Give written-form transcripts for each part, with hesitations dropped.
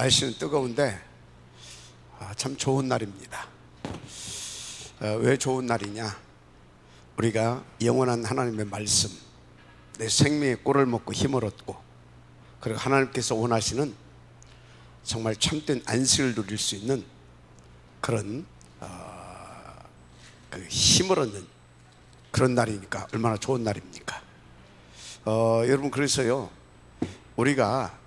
날씨는 뜨거운데 참 좋은 날입니다. 왜 좋은 날이냐? 우리가 영원한 하나님의 말씀, 내 생명의 꿀을 먹고 힘을 얻고, 그리고 하나님께서 원하시는 정말 참된 안식을 누릴 수 있는 그런 그 힘을 얻는 그런 날이니까 얼마나 좋은 날입니까? 여러분, 그래서요, 우리가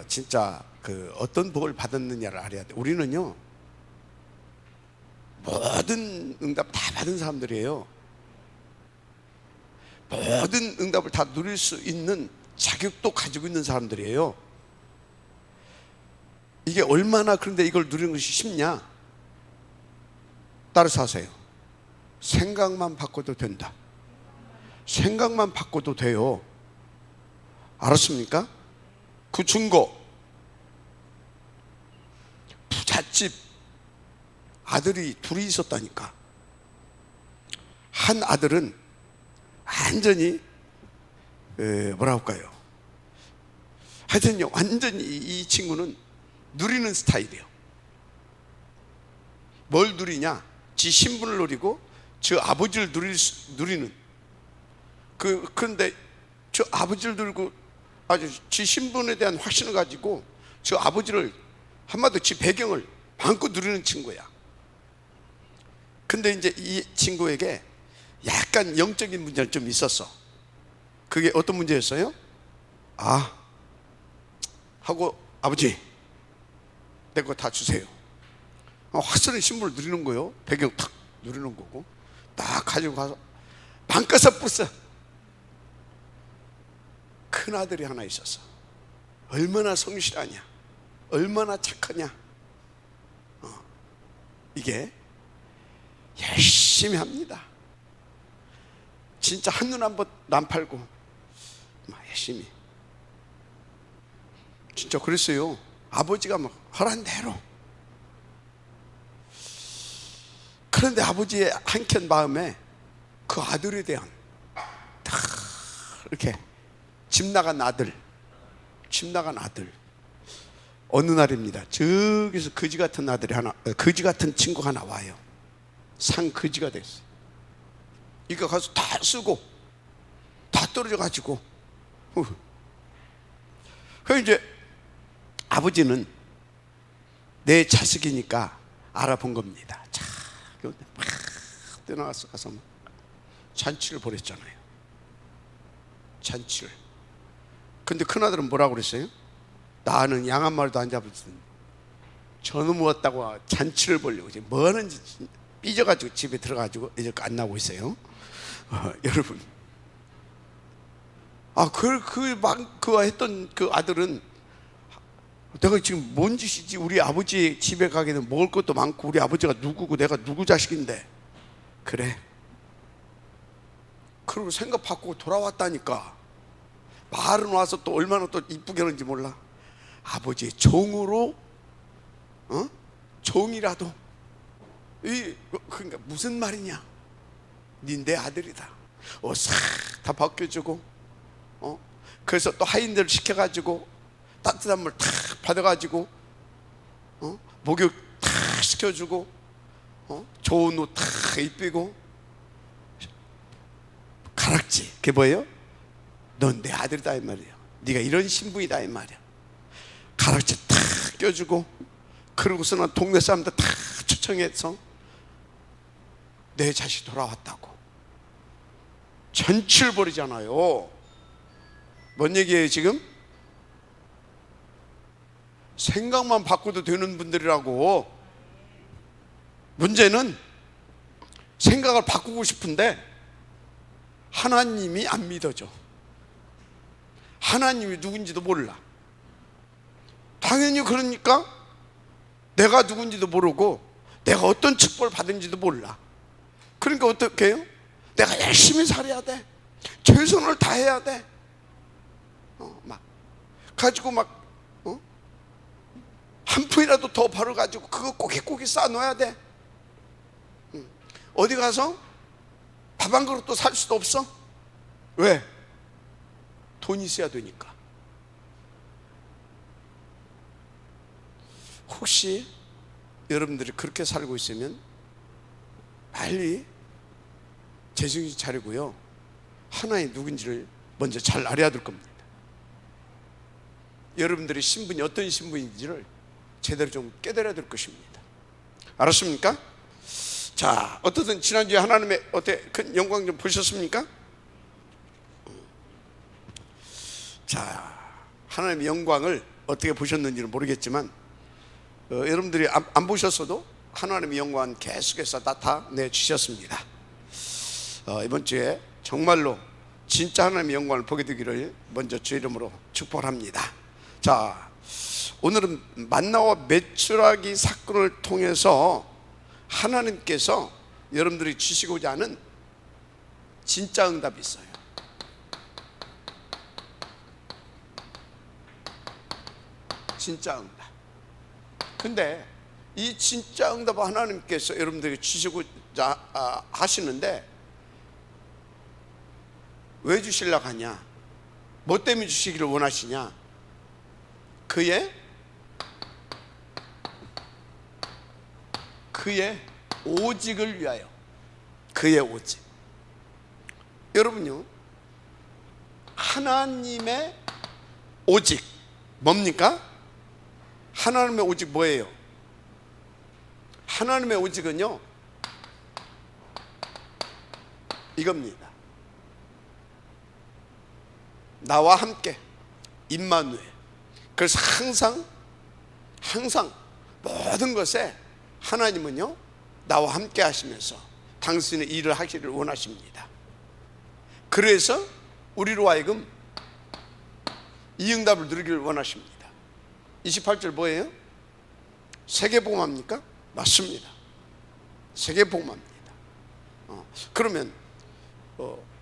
진짜 그 어떤 복을 받았느냐를 알아야 돼. 우리는요, 모든 응답 다 받은 사람들이에요. 모든 응답을 다 누릴 수 있는 자격도 가지고 있는 사람들이에요. 이게 얼마나, 그런데 이걸 누리는 것이 쉽냐? 따라서 하세요. 생각만 바꿔도 된다. 생각만 바꿔도 돼요. 알았습니까? 그 증거, 부잣집 아들이 둘이 있었다니까. 한 아들은 완전히 뭐라고 할까요? 하여튼요, 완전히 이 친구는 누리는 스타일이에요. 뭘 누리냐? 지 신분을 누리고 저 아버지를 누리는 그런데 저 아버지를 누리고 아주 지 신분에 대한 확신을 가지고 저 아버지를, 한마디로 지 배경을 마음껏 누리는 친구야. 근데 이제 이 친구에게 약간 영적인 문제가 좀 있었어. 그게 어떤 문제였어요? 하고, 아버지, 내 거 다 주세요. 확실한 신분을 누리는 거예요. 배경 탁 누리는 거고, 딱 가지고 가서 방가서 뿌렸어. 큰 아들이 하나 있었어. 얼마나 성실하냐, 얼마나 착하냐. 이게 열심히 합니다. 진짜 한눈 한번 안 팔고 열심히. 진짜 그랬어요. 아버지가 막 허란 대로. 그런데 아버지의 한켠 마음에 그 아들에 대한 다 이렇게 집 나간 아들. 어느 날입니다. 저기서 거지 같은 아들이 하나, 거지 같은 친구가 나와요. 상거지가 됐어요. 이거 가서 다 쓰고 다 떨어져 가지고. 그래서 이제 아버지는 내 자식이니까 알아본 겁니다. 자, 막 떠나가서 가서 잔치를 벌였잖아요. 잔치를. 근데 큰아들은 뭐라고 그랬어요? 나는 양 한 마리도 안 잡았더니 저놈 왔다고 잔치를 벌려고 지금 뭐 하는지 삐져가지고 집에 들어가지고 이제 안 나오고 있어요. 여러분, 그 했던 그 아들은, 내가 지금 뭔 짓이지? 우리 아버지 집에 가기는 먹을 것도 많고, 우리 아버지가 누구고 내가 누구 자식인데. 그래. 그리고 생각 바꾸고 돌아왔다니까. 말은 와서 또 얼마나 또 이쁘게 하는지 몰라. 아버지의 종으로, 종이라도. 그러니까 무슨 말이냐? 니 내 아들이다. 싹 다 벗겨주고, 그래서 또 하인들을 시켜가지고 따뜻한 물 탁 받아가지고, 목욕 탁 시켜주고, 좋은 옷 탁 입히고, 가락지. 그게 뭐예요? 넌 내 아들이다 이 말이야. 네가 이런 신분이다 이 말이야. 가락지 탁 껴주고, 그러고서는 동네 사람들 다 초청해서 내 자식 돌아왔다고 잔치를 벌이잖아요. 뭔 얘기예요 지금? 생각만 바꿔도 되는 분들이라고. 문제는 생각을 바꾸고 싶은데 하나님이 안 믿어져. 하나님이 누군지도 몰라. 당연히 그러니까 내가 누군지도 모르고 내가 어떤 축복을 받은지도 몰라. 그러니까 어떻게 해요? 내가 열심히 살아야 돼. 최선을 다해야 돼. 막 가지고 한 푼이라도 더 벌어가지고 그거 꼬깃꼬깃 쌓아놓아야 돼. 어디 가서 밥 한 그릇도 살 수도 없어. 왜? 돈이 있어야 되니까. 혹시 여러분들이 그렇게 살고 있으면 빨리 재정신 차리고요, 하나님 누군지를 먼저 잘 알아야 될 겁니다. 여러분들의 신분이 어떤 신분인지를 제대로 좀 깨달아야 될 것입니다. 알았습니까? 자, 어떻든 지난주에 하나님의 큰 영광 좀 보셨습니까? 자, 하나님의 영광을 어떻게 보셨는지는 모르겠지만 여러분들이 안 보셨어도 하나님의 영광은 계속해서 나타내 주셨습니다. 이번 주에 정말로 진짜 하나님의 영광을 보게 되기를 먼저 주 이름으로 축복합니다. 자, 오늘은 만나와 메추라기 사건을 통해서 하나님께서 여러분들이 주시고자 하는 진짜 응답이 있어요. 진짜 응답. 근데 이 진짜 응답을 하나님께서 여러분들에게 주시고자 하시는데 왜 주시려고 하냐? 뭐 때문에 주시기를 원하시냐? 그의 오직을 위하여. 그의 오직. 여러분요, 하나님의 오직 뭡니까? 하나님의 오직 뭐예요? 하나님의 오직은요, 이겁니다. 나와 함께, 임마누엘. 그래서 항상 모든 것에 하나님은요, 나와 함께 하시면서 당신의 일을 하기를 원하십니다. 그래서 우리로 하여금 이 응답을 누리기를 원하십니다. 28절 뭐예요? 세계복음합니까? 맞습니다. 세계복음합니다.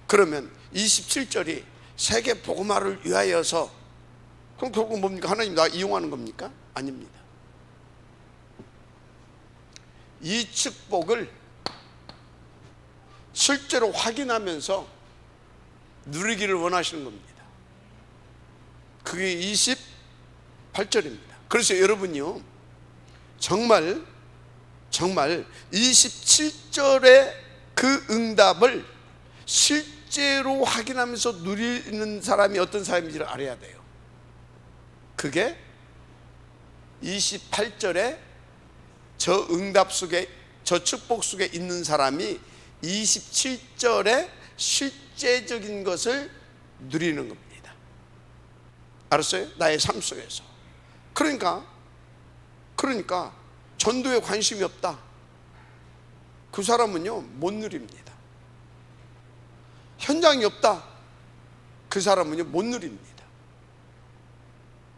그러면 27절이 세계복음화를 위하여서, 그럼 결국 뭡니까? 하나님 나 이용하는 겁니까? 아닙니다. 이 축복을 실제로 확인하면서 누리기를 원하시는 겁니다. 그게 28절입니다. 그래서 여러분이요, 정말 27절의 그 응답을 실제로 확인하면서 누리는 사람이 어떤 사람인지를 알아야 돼요. 그게 28절에 저 응답 속에, 저 축복 속에 있는 사람이 27절에 실제적인 것을 누리는 겁니다. 알았어요? 나의 삶 속에서. 그러니까 전도에 관심이 없다, 그 사람은요 못 누립니다. 현장이 없다, 그 사람은요 못 누립니다.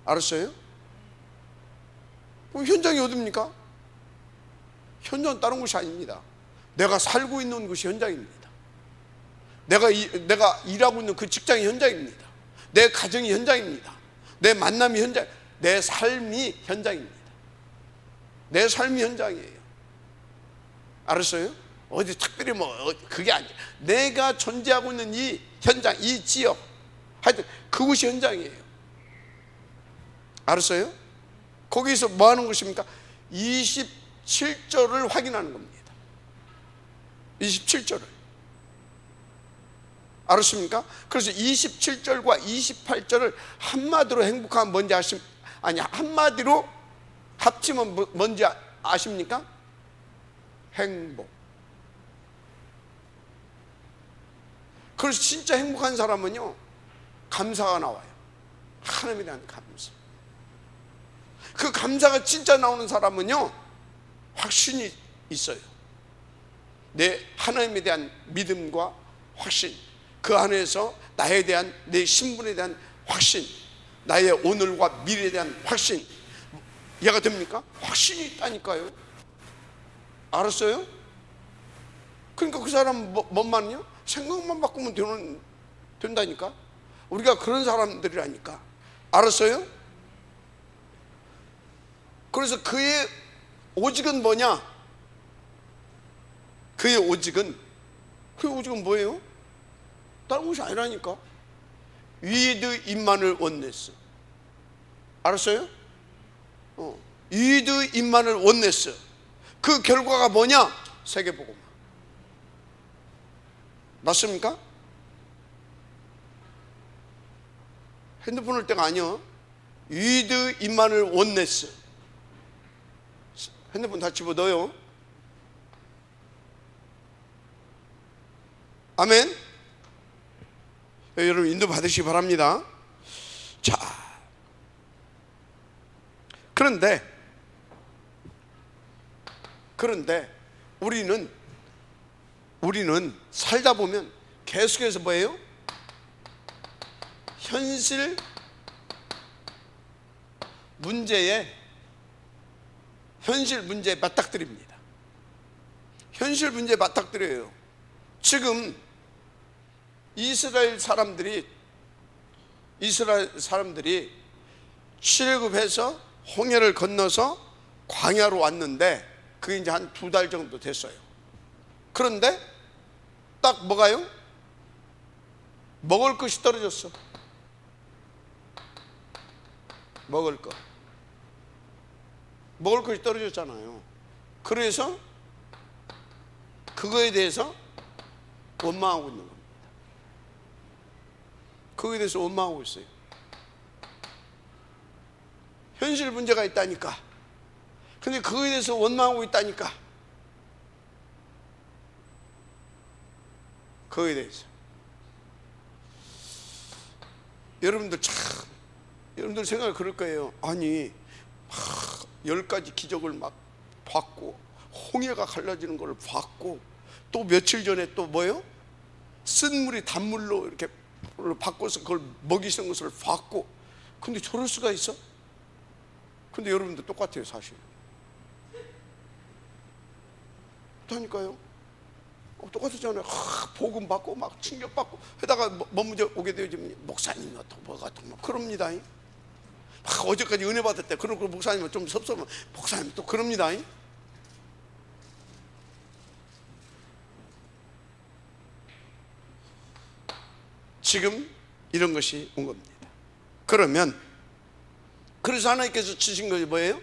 알았어요? 그럼 현장이 어딥니까? 현장은 다른 곳이 아닙니다. 내가 살고 있는 곳이 현장입니다. 내가 일하고 있는 그 직장이 현장입니다. 내 가정이 현장입니다. 내 만남이 현장, 내 삶이 현장입니다. 내 삶이 현장이에요. 알았어요? 어디 특별히 그게 아니에요. 내가 존재하고 있는 이 현장, 이 지역, 하여튼 그곳이 현장이에요. 알았어요? 거기서 뭐 하는 것입니까? 27절을 확인하는 겁니다. 27절을. 알았습니까? 그래서 27절과 28절을 한마디로 행복하면 뭔지 한마디로 합치면 뭔지 아십니까? 행복. 그래서 진짜 행복한 사람은요, 감사가 나와요. 하나님에 대한 감사. 그 감사가 진짜 나오는 사람은요, 확신이 있어요. 내 하나님에 대한 믿음과 확신, 그 안에서 나에 대한, 내 신분에 대한 확신, 나의 오늘과 미래에 대한 확신, 이해가 됩니까? 확신이 있다니까요. 알았어요? 그러니까 그 사람은 뭔 말이냐? 생각만 바꾸면 된다니까. 우리가 그런 사람들이라니까. 알았어요? 그래서 그의 오직은 뭐냐? 그의 오직은 뭐예요? 다른 것이 아니라니까. 위드 임마누엘 원네스. 알았어요? 위드 임마누엘 원네스. 그 결과가 뭐냐? 세계복음화. 맞습니까? 핸드폰 할 때가 아니요. 위드 임마누엘 원네스. 핸드폰 다 집어넣어요. 아멘. 여러분 인도 받으시기 바랍니다. 자, 그런데 우리는 살다 보면 계속해서 뭐예요? 현실 문제에 맞닥뜨립니다. 현실 문제에 맞닥뜨려요. 지금 이스라엘 사람들이 출애굽해서 홍해를 건너서 광야로 왔는데 그게 이제 한 2달 정도 됐어요. 그런데 딱 뭐가요? 먹을 것이 떨어졌어. 먹을 것이 떨어졌잖아요. 그래서 그거에 대해서 원망하고 있는 겁니다. 그거에 대해서 원망하고 있어요. 현실 문제가 있다니까. 근데 그거에 대해서 원망하고 있다니까. 그거에 대해서. 여러분들 생각을 그럴 거예요. 아니 10가지 기적을 막 봤고 홍해가 갈라지는 걸 봤고 또 며칠 전에 또 뭐예요? 쓴 물이 단물로 이렇게 바꿔서 그걸 먹이시는 것을 봤고, 근데 저럴 수가 있어? 근데 여러분들 똑같아요. 사실 그러니까요. 똑같았잖아요. 복음 받고 막 충격받고 하다가 뭐 문제 오게 되어지면 목사님이 어떻고 뭐가 어떻고 막 그럽니다. 어제까지 은혜 받았대. 그럼 그 목사님은 좀 섭섭하면 목사님 또 그럽니다. 지금 이런 것이 온 겁니다. 그래서 하나님께서 주신 것이 뭐예요?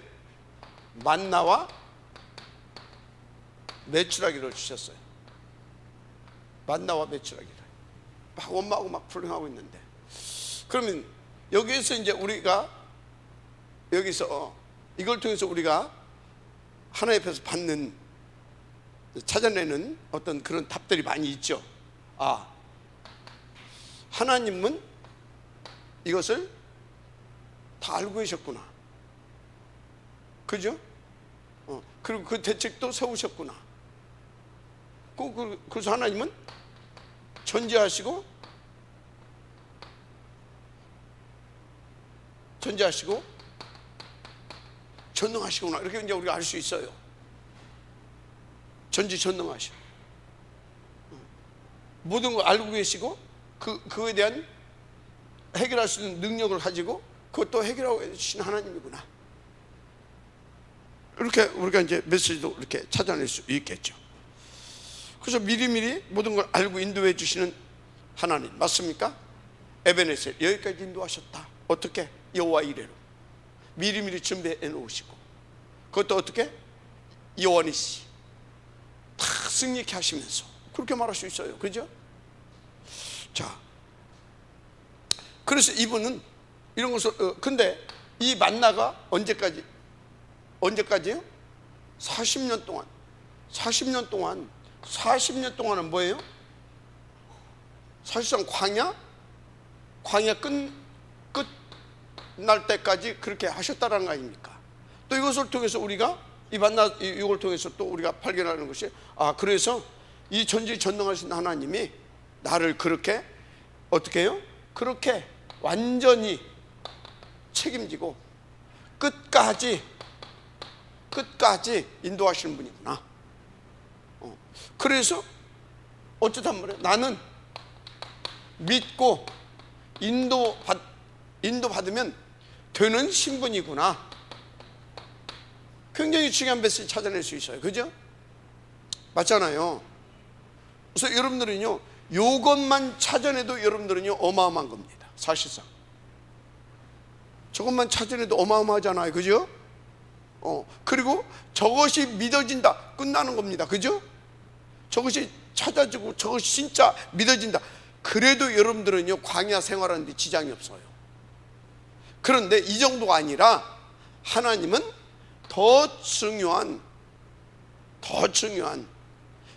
만나와 메추라기를 주셨어요. 만나와 메추라기를 막 원망하고 막 불행하고 있는데, 그러면 여기에서 이제 우리가 이걸 통해서 우리가 하나님 앞에서 찾아내는 어떤 그런 답들이 많이 있죠. 하나님은 이것을 다 알고 계셨구나. 그죠? 그리고 그 대책도 세우셨구나. 그래서 하나님은 전지하시고 전능하시구나. 이렇게 이제 우리가 알 수 있어요. 전지전능하시고 모든 걸 알고 계시고 그거에 대한 해결할 수 있는 능력을 가지고 그것도 해결하고 계신 하나님이구나. 이렇게 우리가 이제 메시지도 이렇게 찾아낼 수 있겠죠. 그래서 미리미리 모든 걸 알고 인도해 주시는 하나님 맞습니까? 에베네셀 여기까지 인도하셨다. 어떻게? 여호와 이레로 미리미리 준비해 놓으시고, 그것도 어떻게? 여호와니시 다 승리케 하시면서 그렇게 말할 수 있어요. 그죠? 자, 그래서 이분은 이런 것을 근데 이 만나가 언제까지요? 40년 동안은 뭐예요? 사실상 광야 끝날 때까지 그렇게 하셨다라는 거 아닙니까? 또 이것을 통해서 우리가 이걸 통해서 또 우리가 발견하는 것이 그래서 이 전지전능하신 하나님이 나를 그렇게 어떻게 해요? 그렇게 완전히 책임지고 끝까지 인도하시는 분이구나. 그래서 어쩌단 말이에요? 나는 믿고 인도받으면 되는 신분이구나. 굉장히 중요한 메시지 찾아낼 수 있어요. 그죠? 맞잖아요. 그래서 여러분들은요, 이것만 찾아내도 여러분들은요 어마어마한 겁니다. 사실상 저것만 찾아내도 어마어마하잖아요. 그죠? 그리고 저것이 믿어진다, 끝나는 겁니다. 그죠? 저것이 찾아지고 저것이 진짜 믿어진다. 그래도 여러분들은요, 광야 생활하는데 지장이 없어요. 그런데 이 정도가 아니라 하나님은 더 중요한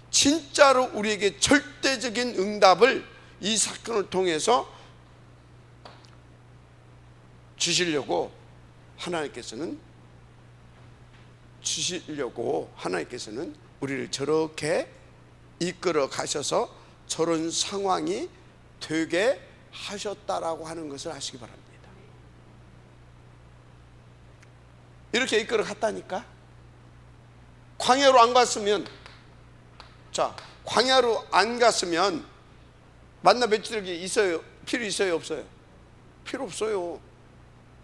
진짜로 우리에게 절대적인 응답을 이 사건을 통해서 주시려고 하나님께서는 우리를 저렇게 이끌어 가셔서 저런 상황이 되게 하셨다라고 하는 것을 아시기 바랍니다. 이렇게 이끌어 갔다니까. 광야로 안 갔으면, 광야로 안 갔으면 만나 맺히기 있어요? 필요 있어요? 없어요? 필요 없어요.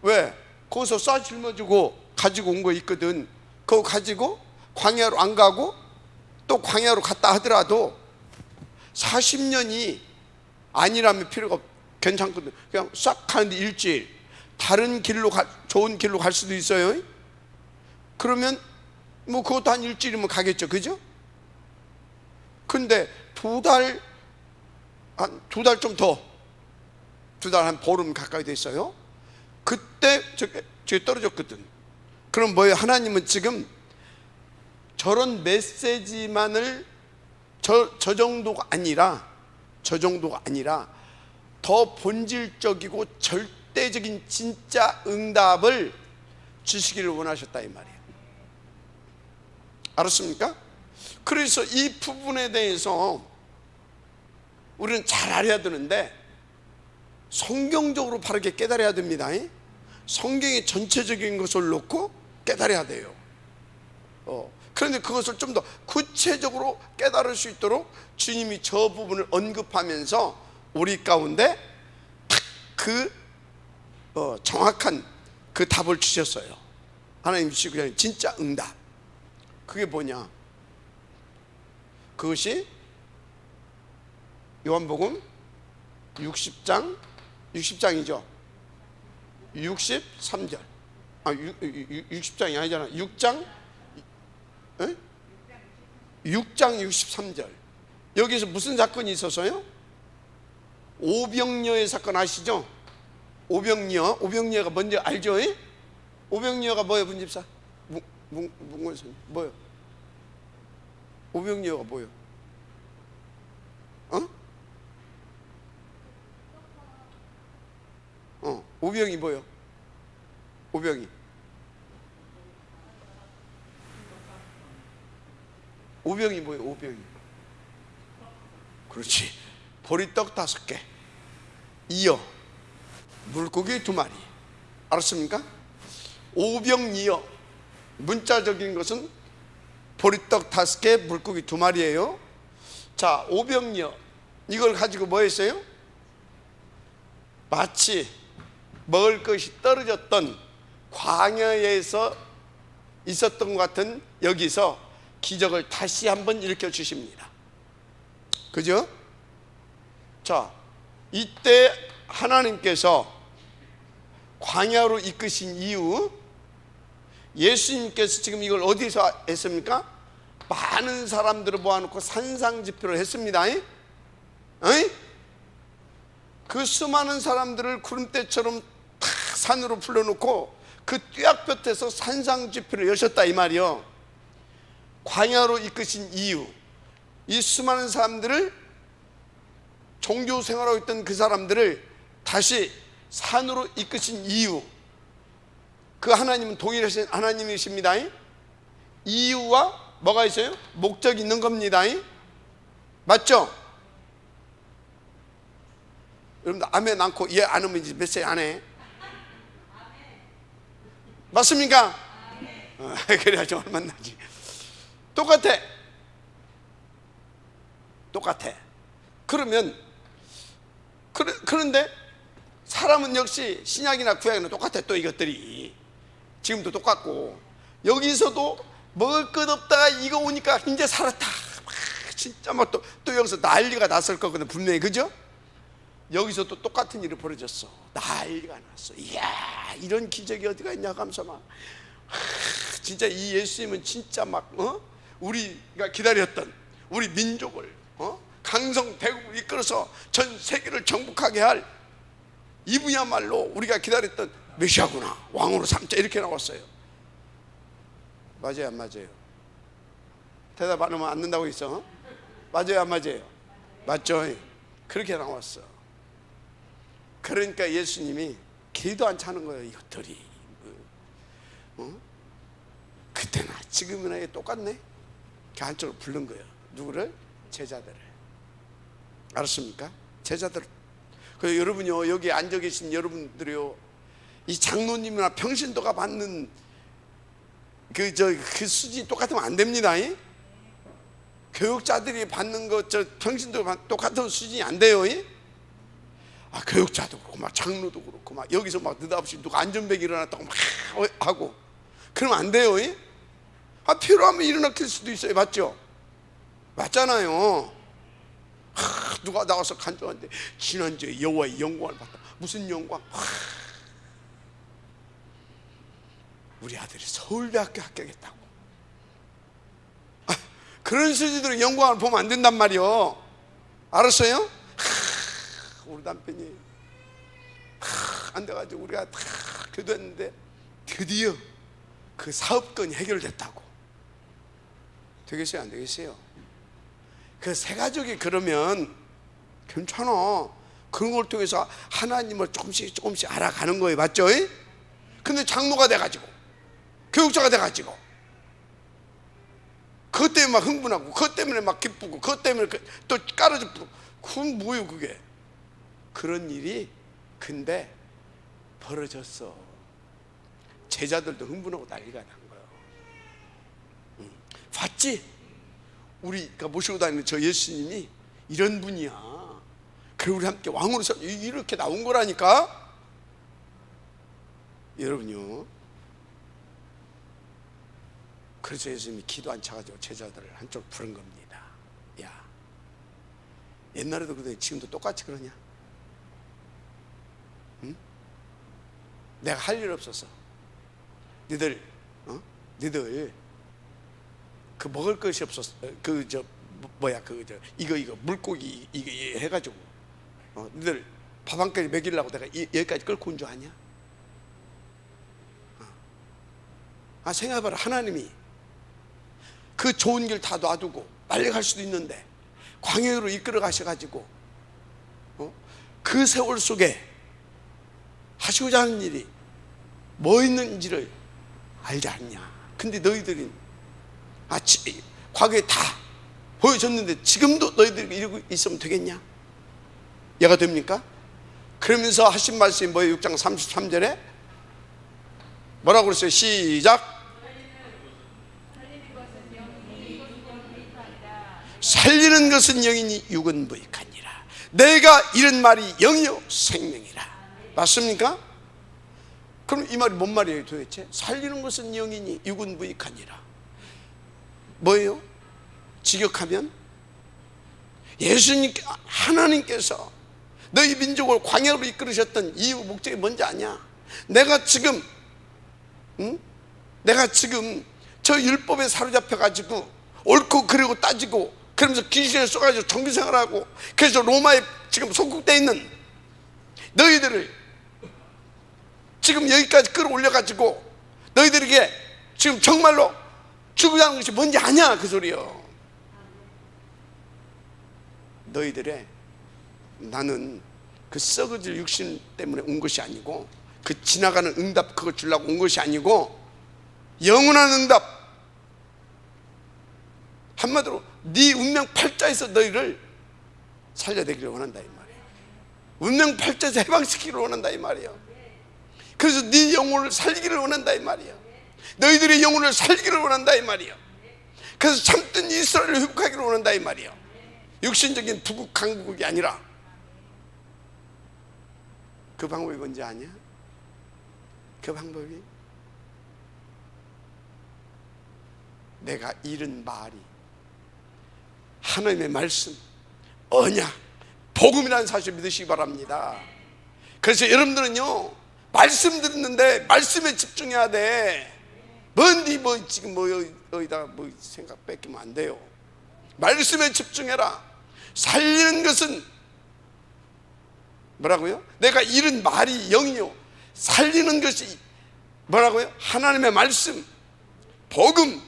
왜? 거기서 싸 짊어지고 가지고 온 거 있거든. 그거 가지고 광야로 안 가고 또 광야로 갔다 하더라도 40년이 아니라면 필요가 괜찮거든. 그냥 싹 가는데 일주일, 다른 길로 좋은 길로 갈 수도 있어요. 그러면 뭐 그것도 한 일주일이면 가겠죠. 그죠? 근데 두 달 좀 더, 한 보름 가까이 됐어요. 그때 저게 떨어졌거든. 그럼 뭐예요? 하나님은 지금 저런 메시지만을 저 정도가 아니라 더 본질적이고 절대적인 진짜 응답을 주시기를 원하셨다 이 말이에요. 알았습니까? 그래서 이 부분에 대해서 우리는 잘 알아야 되는데 성경적으로 바르게 깨달아야 됩니다. 성경의 전체적인 것을 놓고 깨달아야 돼요. 그런데 그것을 좀 더 구체적으로 깨달을 수 있도록 주님이 저 부분을 언급하면서 우리 가운데 정확한 그 답을 주셨어요. 하나님 주시고 진짜 응답. 그게 뭐냐? 그것이 요한복음 60장이죠. 63절. 60장이 아니잖아. 6장 63절. 여기서 무슨 사건이 있었어요? 오병이어의 사건 아시죠? 오병이어가 뭔지 알죠? 오병이어가 뭐예요, 분집사? 문권선 뭐예요? 오병이어가 뭐예요? 오병이 뭐예요? 오병이 뭐예요? 오병이. 그렇지. 보리떡 5개, 이어 물고기 2마리. 알았습니까? 오병이어, 문자적인 것은 보리떡 5개, 물고기 2마리예요. 자, 오병이어, 이걸 가지고 뭐 했어요? 마치 먹을 것이 떨어졌던 광야에서 있었던 것 같은 여기서 기적을 다시 한번 일으켜 주십니다. 그죠? 자, 이때 하나님께서 광야로 이끄신 이유, 예수님께서 지금 이걸 어디서 했습니까? 많은 사람들을 모아놓고 산상집회를 했습니다. 그 수많은 사람들을 구름대처럼 다 산으로 불러놓고 그 뙤약볕에서 산상집회를 여셨다 이 말이요. 광야로 이끄신 이유, 이 수많은 사람들을, 종교 생활하고 있던 그 사람들을 다시 산으로 이끄신 이유, 그 하나님은 동일하신 하나님이십니다. 이유와 뭐가 있어요? 목적이 있는 겁니다. 맞죠? 여러분들 아멘 않고 예 안 하면 이제 메시지 안 해. 맞습니까? 그래야지 얼마나 나지. 똑같아. 그러면 그런데 사람은 역시 신약이나 구약이나 똑같아. 또 이것들이 지금도 똑같고, 여기서도 먹을 것 없다가 이거 오니까 이제 살았다. 진짜 뭐 또 여기서 난리가 났을 거거든 분명히. 그죠? 여기서 또 똑같은 일이 벌어졌어. 난리가 났어. 이야, 이런 기적이 어디가 있냐 하면서 막 진짜 이 예수님은 진짜 막 우리가 기다렸던 우리 민족을 강성대국을 이끌어서 전 세계를 정복하게 할 이분야말로 우리가 기다렸던 메시아구나, 왕으로 삼자, 이렇게 나왔어요. 맞아요 안 맞아요? 대답 안 하면 안 된다고 했어. 맞아요 안 맞아요? 맞죠? 그렇게 나왔어. 그러니까 예수님이 기도 안 차는 거예요. 이것들이 그때나 지금이나 똑같네. 그 한쪽으로 부른 거예요. 누구를? 제자들을. 알았습니까? 제자들. 그 여러분요, 여기 앉아 계신 여러분들이요, 이 장로님이나 평신도가 받는 그 수준이 똑같으면 안 됩니다. 교육자들이 받는 것, 평신도가 똑같은 수준이 안 돼요. 교육자도 그렇고 막 장로도 그렇고 막 여기서 막 느닷없이 누가 안전벨 일어났다고 막 하고 그러면 안 돼요. 필요하면 일어날 수도 있어요. 맞죠? 맞잖아요. 누가 나와서 간증하는데 지난주에 여호와의 영광을 봤다. 무슨 영광? 우리 아들이 서울대학교 합격했다고. 그런 수지들은 영광을 보면 안 된단 말이요. 알았어요? 우리 남편이 안 돼가지고 우리가 다 교도했는데 드디어 그 사업건이 해결됐다고. 되겠어요 안 되겠어요? 그 세 가족이 그러면 괜찮아. 그런 걸 통해서 하나님을 조금씩 알아가는 거예요. 맞죠? 근데 장로가 돼가지고 교육자가 돼가지고 그것 때문에 막 흥분하고 그것 때문에 막 기쁘고 그것 때문에 또 깔아주고 그건 뭐예요 그게? 그런 일이 근데 벌어졌어. 제자들도 흥분하고 난리가 난 거예요. 봤지? 우리가 모시고 다니는 저 예수님이 이런 분이야. 그리고 우리 함께 왕으로서 이렇게 나온 거라니까. 여러분요, 그래서 예수님이 기도 안 차가지고 제자들을 한쪽 부른 겁니다. 야, 옛날에도 그러더니 지금도 똑같이 그러냐? 응? 내가 할 일 없어서 니들 그 먹을 것이 없었어. 이거 물고기 이거 해가지고 니들 밥 한 끼 먹이려고 내가 여기까지 끌고 온 줄 아냐? 생각해봐라. 하나님이 그 좋은 길 다 놔두고 빨리 갈 수도 있는데 광야로 이끌어 가셔가지고 그 세월 속에 하시고자 하는 일이 뭐 있는지를 알지 않냐? 근데 너희들은 과거에 다 보여줬는데 지금도 너희들이 이러고 있으면 되겠냐? 얘가 됩니까? 그러면서 하신 말씀이 뭐예요? 6장 33절에 뭐라고 그랬어요? 시작. 살리는 것은 영이니 육은 무익하니라. 내가 이런 말이 영이요 생명이라. 맞습니까? 그럼 이 말이 뭔 말이에요 도대체? 살리는 것은 영이니 육은 무익하니라. 뭐예요? 직역하면 예수님, 하나님께서 너희 민족을 광야로 이끌으셨던 이유 목적이 뭔지 아냐? 내가 지금 저 율법에 사로잡혀 가지고 옳고 그르고 따지고 그러면서 귀신에 쏘가지고 정규생활하고 그래서 로마에 지금 속국되어 있는 너희들을 지금 여기까지 끌어올려 가지고 너희들에게 지금 정말로 죽어야 하는 것이 뭔지 아냐? 그 소리요. 너희들의 나는 그 썩어질 육신 때문에 온 것이 아니고 그 지나가는 응답 그거 주려고 온 것이 아니고 영원한 응답, 한마디로 네 운명 팔자에서 너희를 살려내기를 원한다 이 말이에요. 운명 팔자에서 해방시키기를 원한다 이 말이에요. 그래서 네 영혼을 살리기를 원한다 이 말이에요. 너희들의 영혼을 살리기를 원한다 이 말이에요. 그래서 참된 이스라엘을 회복하기를 원한다 이 말이에요. 육신적인 부국 강국이 아니라. 그 방법이 뭔지 아냐? 그 방법이 내가 잃은 말이 하나님의 말씀, 언약, 복음이라는 사실을 믿으시기 바랍니다. 그래서 여러분들은요 말씀 듣는데 말씀에 집중해야 돼. 뭔 네 뭐 지금 뭐 여기다가 뭐 생각 뺏기면 안 돼요. 말씀에 집중해라. 살리는 것은 뭐라고요? 내가 잃은 말이 영이요, 살리는 것이 뭐라고요? 하나님의 말씀, 복음,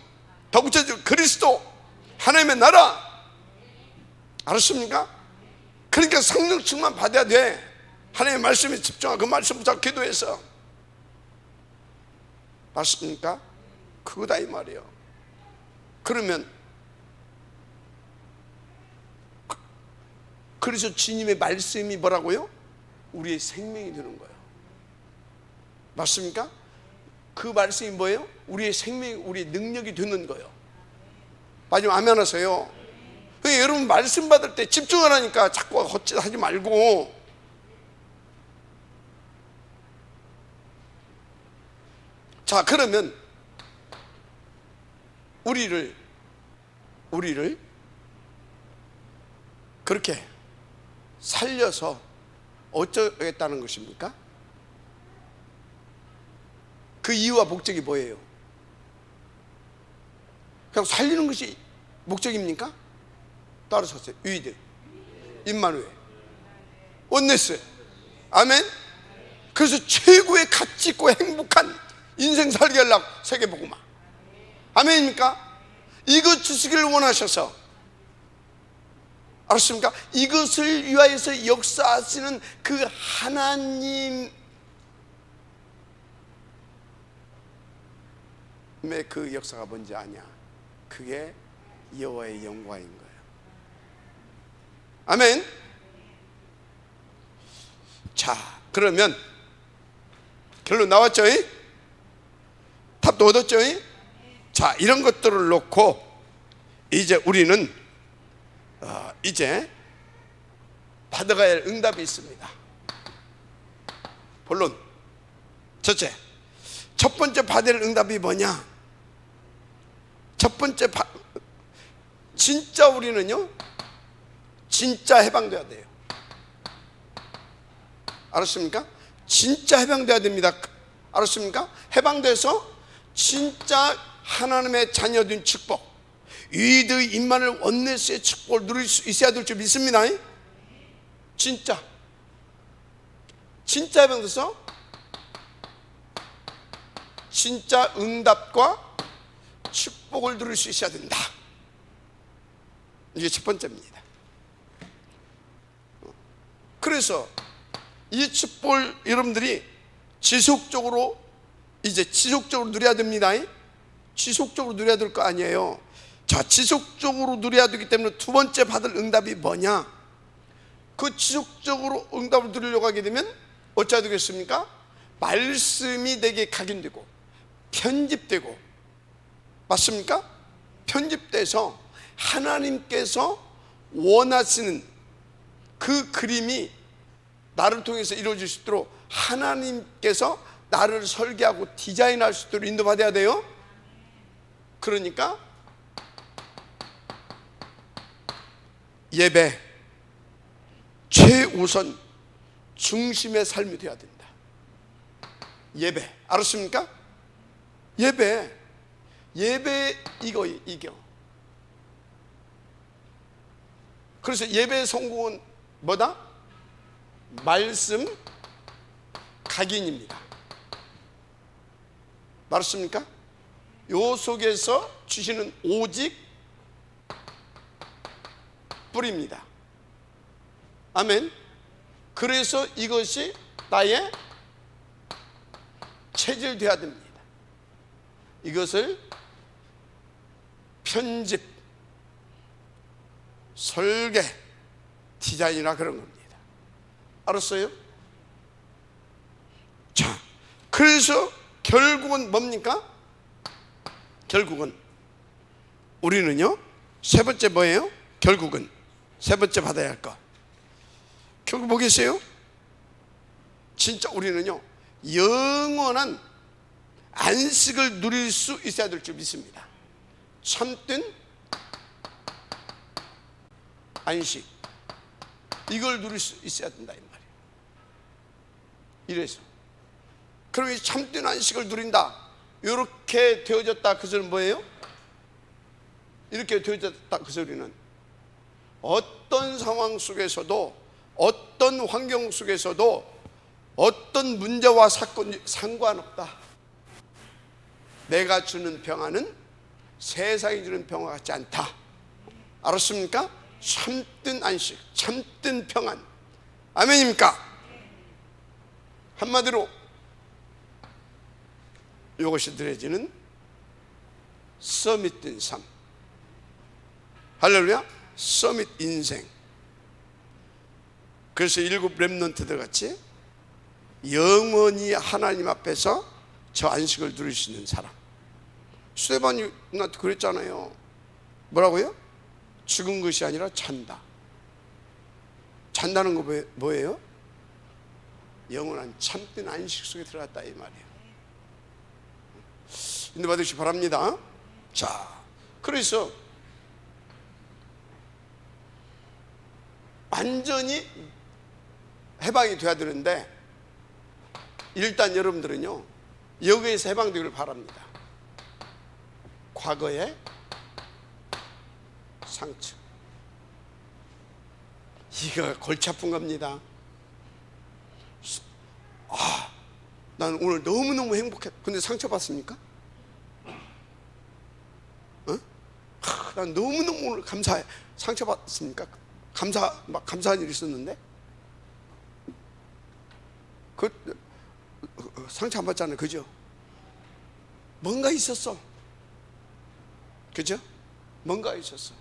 더 구체적으로 그리스도, 하나님의 나라. 알았습니까? 그러니까 성령 충만 받아야 돼. 하나님의 말씀에 집중하고 그 말씀 붙잡고 기도해서. 맞습니까? 그거다 이 말이에요. 그러면 그래서 주님의 말씀이 뭐라고요? 우리의 생명이 되는 거예요. 맞습니까? 그 말씀이 뭐예요? 우리의 생명, 우리의 능력이 되는 거예요. 마지막 아멘 하세요. 그러니까 여러분 말씀 받을 때 집중하라니까. 자꾸 헛짓하지 말고. 자, 그러면 우리를 그렇게 살려서 어쩌겠다는 것입니까? 그 이유와 목적이 뭐예요? 그냥 살리는 것이 목적입니까? 따라서 하세요. 유이드, 임마누엘, 원네스, 아멘. 그래서 최고의 가치 있고 행복한 인생 살게 하려고 세계복음화, 아멘입니까? 이것 주시기를 원하셔서, 알았습니까? 이것을 위하여서 역사하시는 그 하나님의 그 역사가 뭔지 아냐? 그게 여호와의 영광인 거예요. 아멘. 자, 그러면 결론 나왔죠? 답도 얻었죠? 자, 이런 것들을 놓고 이제 우리는 이제 받아가야 할 응답이 있습니다. 본론 첫째, 첫 번째 받을 응답이 뭐냐? 첫 번째 진짜 우리는요, 진짜 해방돼야 돼요. 알았습니까? 진짜 해방돼야 됩니다. 알았습니까? 해방돼서 진짜 하나님의 자녀된 축복, 유이드 임마누엘 원네스의 축복을 누릴 수 있어야 될 줄 믿습니다. 진짜 해방돼서 진짜 응답과 축복을 누릴 수 있어야 된다. 이게 첫 번째입니다. 그래서 이 축복을 여러분들이 지속적으로 누려야 됩니다. 지속적으로 누려야 될 거 아니에요. 자, 지속적으로 누려야 되기 때문에 두 번째 받을 응답이 뭐냐? 그 지속적으로 응답을 누리려고 하게 되면 어찌해야 되겠습니까? 말씀이 내게 각인되고 편집되고, 맞습니까? 편집돼서 하나님께서 원하시는 그 그림이 나를 통해서 이루어질 수 있도록 하나님께서 나를 설계하고 디자인할 수 있도록 인도받아야 돼요. 그러니까 예배 최우선 중심의 삶이 되어야 된다. 예배, 알았습니까? 예배 이겨. 그래서 예배의 성공은 뭐다? 말씀 각인입니다. 맞습니까? 요 속에서 주시는 오직 뿌리입니다. 아멘. 그래서 이것이 나의 체질되어야 됩니다. 이것을 편집, 설계, 디자인이라 그런 겁니다. 알았어요? 자, 그래서 결국은 뭡니까? 결국은 우리는요, 세 번째 뭐예요? 결국은 세 번째 받아야 할 것, 결국 뭐겠어요? 진짜 우리는요, 영원한 안식을 누릴 수 있어야 될 줄 믿습니다. 참된 안식, 이걸 누릴 수 있어야 된다 이 말이에요. 이래서 그럼 이 참된 안식을 누린다, 이렇게 이렇게 되어졌다 그 소리는 뭐예요? 이렇게 되어졌다 그 소리는 어떤 상황 속에서도, 어떤 환경 속에서도, 어떤 문제와 사건이 상관없다. 내가 주는 평안은 세상이 주는 평화 같지 않다. 알았습니까? 참된 안식, 참된 평안. 아멘입니까? 한마디로 이것이 드려지는 서밋된 삶. 할렐루야. 서밋 인생. 그래서 7 렘넌트들 같이 영원히 하나님 앞에서 저 안식을 누릴 수 있는 사람. 스데반이 나한테 그랬잖아요. 뭐라고요? 죽은 것이 아니라 잔다. 잔다는 거 뭐예요? 영원한 참된 안식 속에 들어갔다 이 말이에요. 인도 받으시기 바랍니다. 자, 그래서 완전히 해방이 돼야 되는데 일단 여러분들은요 여기에서 해방되기를 바랍니다. 과거의 상처, 이거 골치 아픈 겁니다. 난 오늘 너무너무 행복해. 근데 상처받습니까? 난 너무너무 오늘 감사해. 상처받습니까? 감사한 일이 있었는데 상처 안 받잖아요. 그죠? 뭔가 있었어. 그죠? 뭔가 있었어.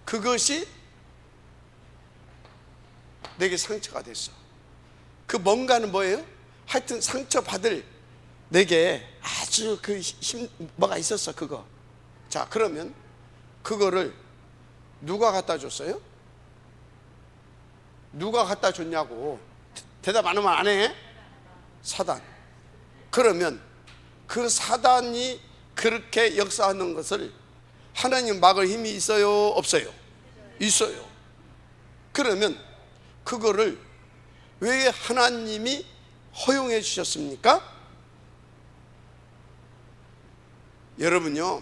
그것이 내게 상처가 됐어. 그 뭔가는 뭐예요? 하여튼 상처받을 내게 아주 뭐가 있었어. 그거. 자, 그러면 그거를 누가 갖다 줬어요? 누가 갖다 줬냐고 대답 안 하면 안 해? 사단. 그러면 그 사단이 그렇게 역사하는 것을 하나님 막을 힘이 있어요? 없어요? 있어요. 그러면 그거를 왜 하나님이 허용해 주셨습니까? 여러분요,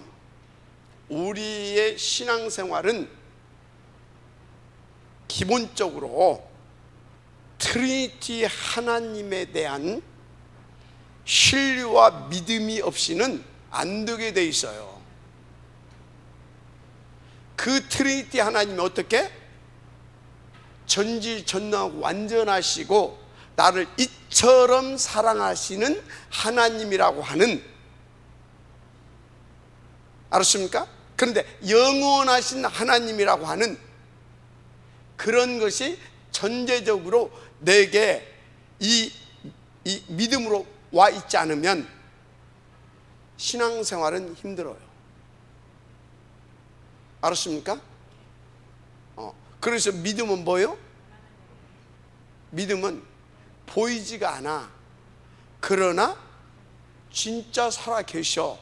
우리의 신앙생활은 기본적으로 트리니티 하나님에 대한 신뢰와 믿음이 없이는 안 되게 돼 있어요. 그 트리니티 하나님이 어떻게? 전지전능하고 완전하시고 나를 이처럼 사랑하시는 하나님이라고 하는, 알았습니까? 그런데 영원하신 하나님이라고 하는 그런 것이 전제적으로 내게 이 믿음으로 와 있지 않으면 신앙생활은 힘들어요. 알았습니까? 그래서 믿음은 뭐예요? 믿음은 보이지가 않아. 그러나 진짜 살아 계셔.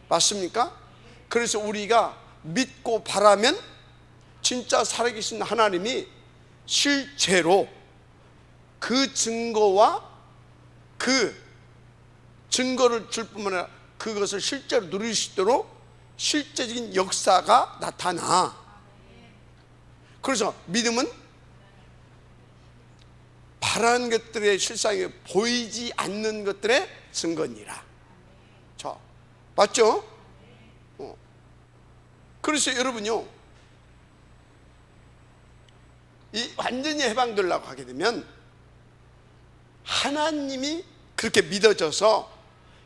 맞습니까? 그래서 우리가 믿고 바라면 진짜 살아계신 하나님이 실제로 그 증거와 그 증거를 줄 뿐만 아니라 그것을 실제로 누릴 수 있도록 실제적인 역사가 나타나. 그래서 믿음은 바라는 것들의 실상이 보이지 않는 것들의 증거니라. 자, 맞죠? 그래서 여러분요, 이 완전히 해방되려고 하게 되면 하나님이 그렇게 믿어져서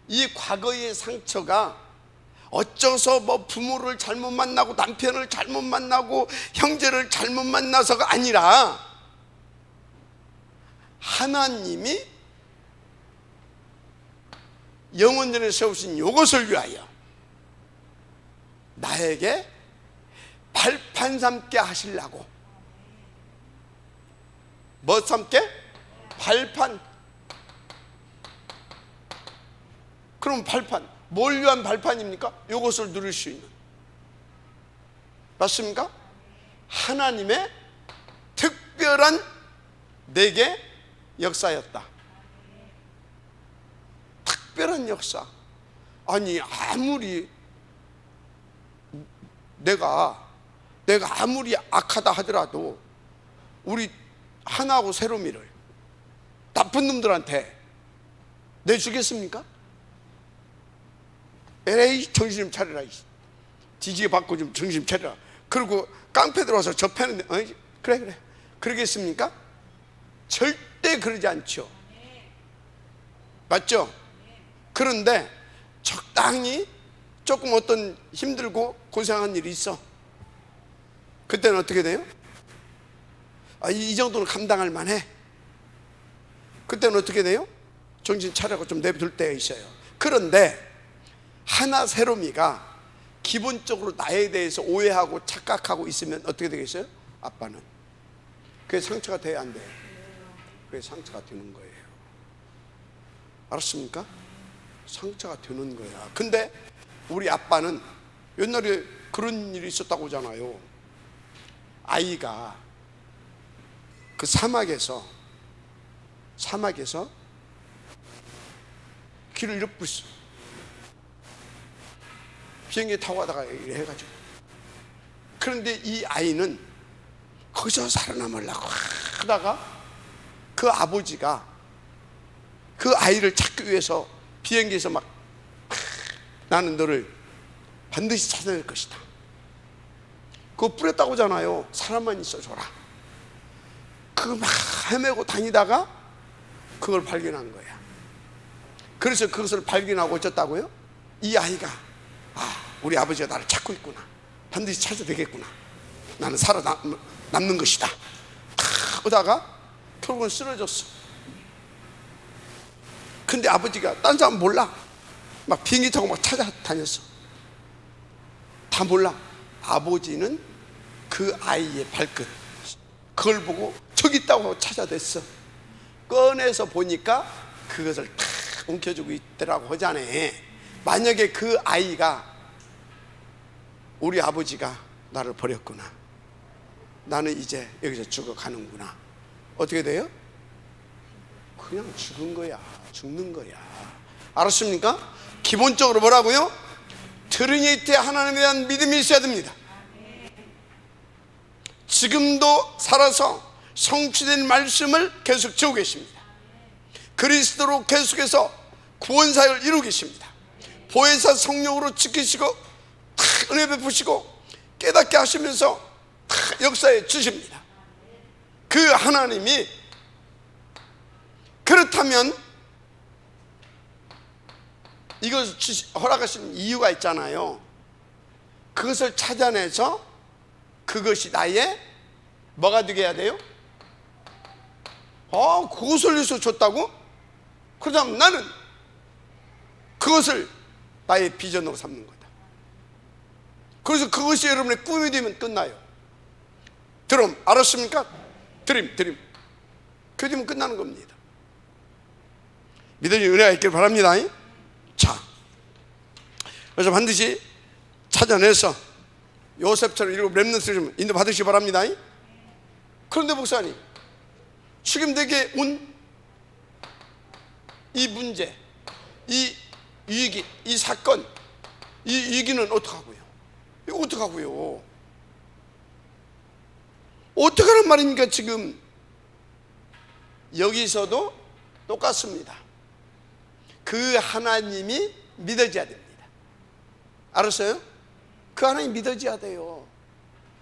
이 과거의 상처가 어쩌서 뭐 부모를 잘못 만나고 남편을 잘못 만나고 형제를 잘못 만나서가 아니라 하나님이 영원전에 세우신 이것을 위하여 나에게 발판 삼게 하시려고. 뭐 삼게? 발판. 그럼 발판, 뭘 위한 발판입니까? 이것을 누릴 수 있는. 맞습니까? 하나님의 특별한 내게 역사였다. 특별한 역사. 아니 아무리 내가 아무리 악하다 하더라도 우리 하나하고 세롬이를 나쁜 놈들한테 내주겠습니까? 에이 정신 좀 차려라, 뒤지게 받고 좀 정신 좀 차려라. 그리고 깡패 들어와서 접해는데 그래 그러겠습니까? 절대 그러지 않죠. 맞죠? 그런데 적당히 조금 어떤 힘들고 고생한 일이 있어. 그때는 어떻게 돼요? 이 정도는 감당할 만해. 그때는 어떻게 돼요? 정신 차리고 좀 내버릴 때가 있어요. 그런데 하나 세롬이가 기본적으로 나에 대해서 오해하고 착각하고 있으면 어떻게 되겠어요? 아빠는 그게 상처가 돼야 안 돼요? 그게 상처가 되는 거예요. 알았습니까? 상처가 되는 거야. 근데 우리 아빠는 옛날에 그런 일이 있었다고 하잖아요. 아이가 그 사막에서 길을 잃어버렸어. 비행기 타고 가다가 이래 해가지고. 그런데 이 아이는 거기서 살아남으려고 하다가 그 아버지가 그 아이를 찾기 위해서 비행기에서 막 나는 너를 반드시 찾아낼 것이다. 그거 뿌렸다고 하잖아요. 사람만 있어줘라. 그거 막 헤매고 다니다가 그걸 발견한 거야. 그래서 그것을 발견하고 어쩌다고요? 이 아이가 우리 아버지가 나를 찾고 있구나. 반드시 찾아내겠구나. 나는 살아남는 것이다. 하다가 결국은 쓰러졌어. 근데 아버지가 딴 사람 몰라. 막 비행기 타고 막 찾아다녔어. 다 몰라. 아버지는 그 아이의 발끝 그걸 보고 저기 있다고 찾아댔어. 꺼내서 보니까 그것을 탁 움켜쥐고 있더라고 하잖아. 만약에 그 아이가 우리 아버지가 나를 버렸구나, 나는 이제 여기서 죽어가는구나, 어떻게 돼요? 그냥 죽는 거야. 알았습니까? 기본적으로 뭐라고요? 트리니티 하나님에 대한 믿음이 있어야 됩니다. 지금도 살아서 성취된 말씀을 계속 지고 계십니다. 그리스도로 계속해서 구원사역을 이루고 계십니다. 보혜사 성령으로 지키시고 은혜 베푸시고 깨닫게 하시면서 역사에 주십니다. 그 하나님이 그렇다면 이것을 허락하신 이유가 있잖아요. 그것을 찾아내서 그것이 나의 뭐가 되게 해야 돼요? 그것을 위해서 줬다고? 그렇다면 나는 그것을 나의 비전으로 삼는 거다. 그래서 그것이 여러분의 꿈이 되면 끝나요. 드럼 알았습니까? 드림 그게 되면 끝나는 겁니다. 믿음의 은혜가 있길 바랍니다. 자, 그래서 반드시 찾아내서 요셉처럼 일곱 렘넌트를 인도 받으시기 바랍니다. 그런데 목사님, 지금 내게 온 이 문제, 이 위기, 이 사건, 이 위기는 어떡하고요? 이거 어떡하고요? 어떡하란 말입니까? 지금 여기서도 똑같습니다. 그 하나님이 믿어져야 됩니다. 알았어요? 그 하나님 믿어져야 돼요.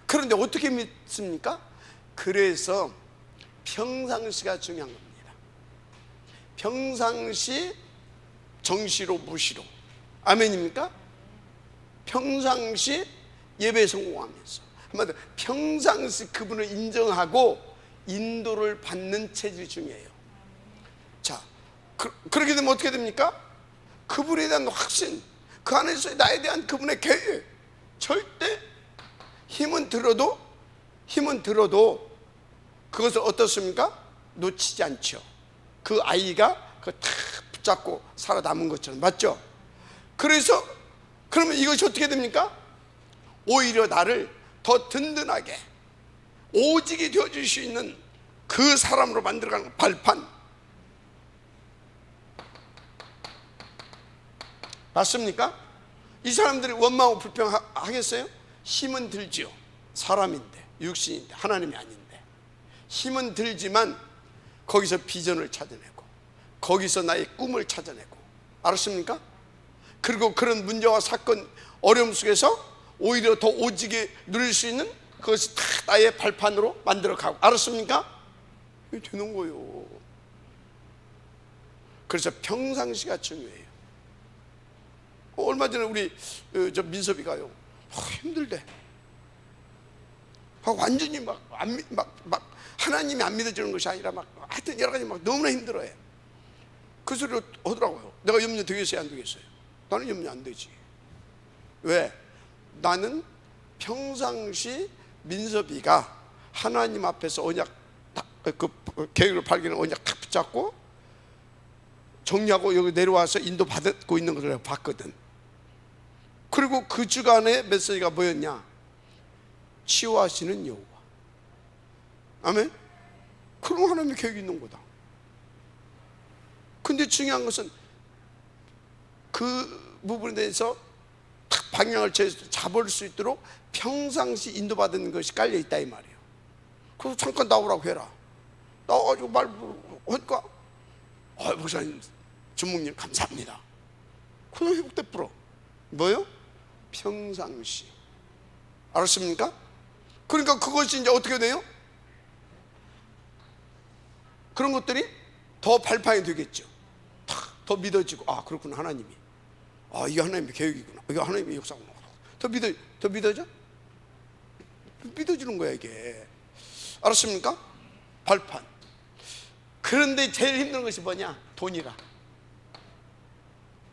그런데 어떻게 믿습니까? 그래서 평상시가 중요한 겁니다. 평상시 정시로 무시로. 아멘입니까? 평상시 예배에 성공하면서, 한마디로 평상시 그분을 인정하고 인도를 받는 체질이 중요해요. 자, 그렇게 되면 어떻게 됩니까? 그분에 대한 확신, 그 안에서 나에 대한 그분의 계획, 절대 힘은 들어도 그것을 어떻습니까? 놓치지 않죠. 그 아이가 그걸 탁 붙잡고 살아남은 것처럼. 맞죠? 그래서 그러면 이것이 어떻게 됩니까? 오히려 나를 더 든든하게 오직이 되어줄 수 있는 그 사람으로 만들어가는 발판. 맞습니까? 이 사람들이 원망하고 불평하겠어요? 힘은 들지요. 사람인데, 육신인데, 하나님이 아닌데. 힘은 들지만 거기서 비전을 찾아내고, 거기서 나의 꿈을 찾아내고, 알았습니까? 그리고 그런 문제와 사건, 어려움 속에서 오히려 더 오지게 누릴 수 있는 그것이 다 나의 발판으로 만들어가고, 알았습니까? 이게 되는 거예요. 그래서 평상시가 중요해요. 얼마 전에 우리 저 민섭이가요, 힘들대. 완전히 막 하나님이 안 믿어지는 것이 아니라 막 하여튼 여러 가지 막 너무나 힘들어해. 그 소리를 하더라고요. 내가 염려 되겠어요, 안 되겠어요? 나는 염려 안 되지. 왜? 나는 평상시 민섭이가 하나님 앞에서 언약 그 계획을 발견한 언약 딱 붙잡고 정리하고 여기 내려와서 인도 받고 있는 것을 봤거든. 그리고 그 주간의 메시지가 뭐였냐? 치유하시는 여호와. 아멘. 그럼 하나님의 계획이 있는 거다. 근데 중요한 것은 그 부분에 대해서 딱 방향을 잡을 수 있도록 평상시 인도받은 것이 깔려있다 이 말이에요. 그래서 잠깐 나오라고 해라. 나와가지고 말하니까 목사님, 주목님 감사합니다. 그냥 회복돼 불어. 뭐요? 평상시. 알았습니까? 그러니까 그것이 이제 어떻게 돼요? 그런 것들이 더 발판이 되겠죠. 더 믿어지고, 아 그렇구나, 하나님이, 아 이게 하나님의 계획이구나, 이게 하나님의 역사구나. 더 믿어져? 믿어지는 거야 이게. 알았습니까? 발판. 그런데 제일 힘든 것이 뭐냐? 돈이라.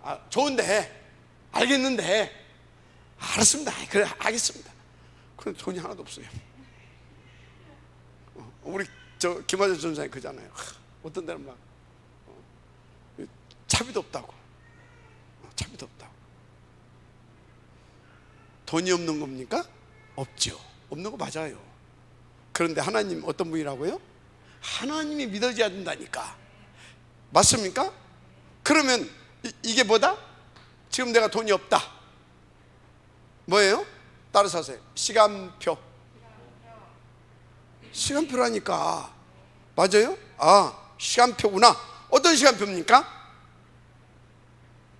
아, 좋은데 해. 알겠는데 해. 알았습니다. 그래, 알겠습니다. 그럼 돈이 하나도 없어요. 우리 저 김하재 전사님 그잖아요. 어떤 데는 막 차비도 없다고. 차비도 없다고. 돈이 없는 겁니까? 없죠. 없는 거 맞아요. 그런데 하나님 어떤 분이라고요? 하나님이 믿어져야 된다니까. 맞습니까? 그러면 이게 뭐다? 지금 내가 돈이 없다. 뭐예요? 따라서 하세요. 시간표. 시간표라니까. 맞아요? 아, 시간표구나. 어떤 시간표입니까?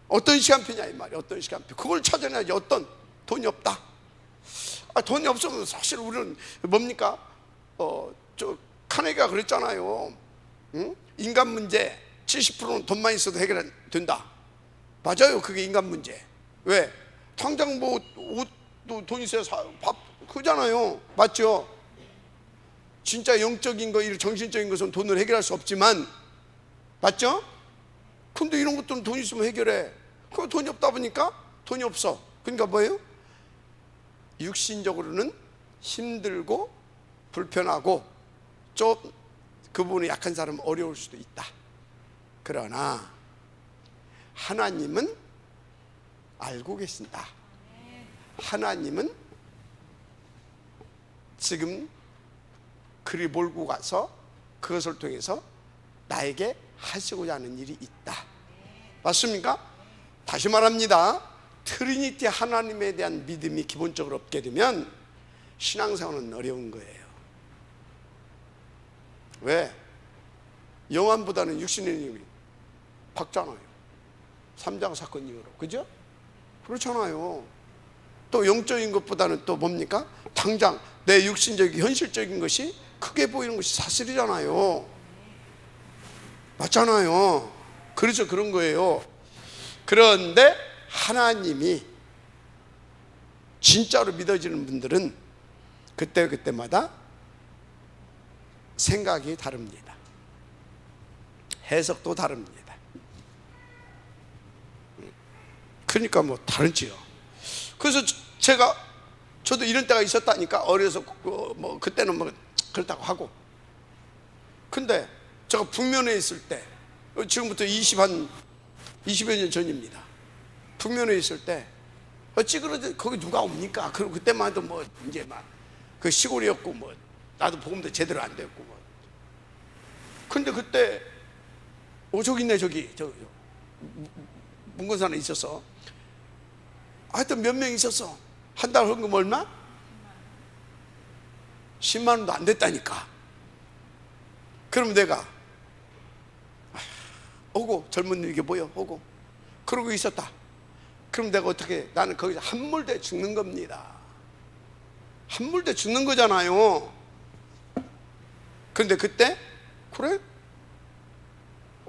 어떤 시간표냐 이 말이에요. 어떤 시간표. 그걸 찾아내야지. 어떤? 돈이 없다. 아, 돈이 없으면 사실 우리는 뭡니까? 저 카네기가 그랬잖아요. 응? 인간 문제 70%는 돈만 있어도 해결된다. 맞아요. 그게 인간 문제. 왜? 당장 뭐 옷도 돈 있어야 밥 그잖아요. 맞죠? 진짜 영적인 거, 정신적인 것은 돈으로 해결할 수 없지만, 맞죠? 근데 이런 것들은 돈 있으면 해결해. 그럼 돈이 없다 보니까 돈이 없어. 그러니까 뭐예요? 육신적으로는 힘들고 불편하고 좀 그 부분이 약한 사람은 어려울 수도 있다. 그러나 하나님은 알고 계신다. 하나님은 지금 그리 몰고 가서 그것을 통해서 나에게 하시고자 하는 일이 있다. 맞습니까? 다시 말합니다. 트리니티 하나님에 대한 믿음이 기본적으로 없게 되면 신앙생활은 어려운 거예요. 왜? 영안보다는 육신의 힘이 박잖아요. 3장 사건 이후로. 그죠? 그렇잖아요. 또 영적인 것보다는 또 뭡니까? 당장 내 육신적인 현실적인 것이 크게 보이는 것이 사실이잖아요. 맞잖아요. 그래서 그런 거예요. 그런데 하나님이 진짜로 믿어지는 분들은 그때마다 생각이 다릅니다. 해석도 다릅니다. 그러니까 뭐 다르지요. 그래서 저도 이런 때가 있었다니까. 어려서 뭐 그때는 뭐 그렇다고 하고. 근데 제가 북면에 있을 때, 지금부터 20여 년 전입니다. 북면에 있을 때 찌그러져 거기 누가 옵니까? 그리고 그때만 해도 뭐 이제 막 그 시골이었고 뭐 나도 복음도 제대로 안 됐고 뭐. 근데 그때 저기 있네. 저기 문건산에 있어서 하여튼 몇 명 있었어. 한 달 헌금 얼마? 10만 원도 안 됐다니까. 그럼 내가 오고, 젊은 이게 뭐야, 오고 그러고 있었다. 그럼 내가 어떻게, 나는 거기서 함몰돼 죽는 겁니다. 함몰돼 죽는 거잖아요. 그런데 그때 그래?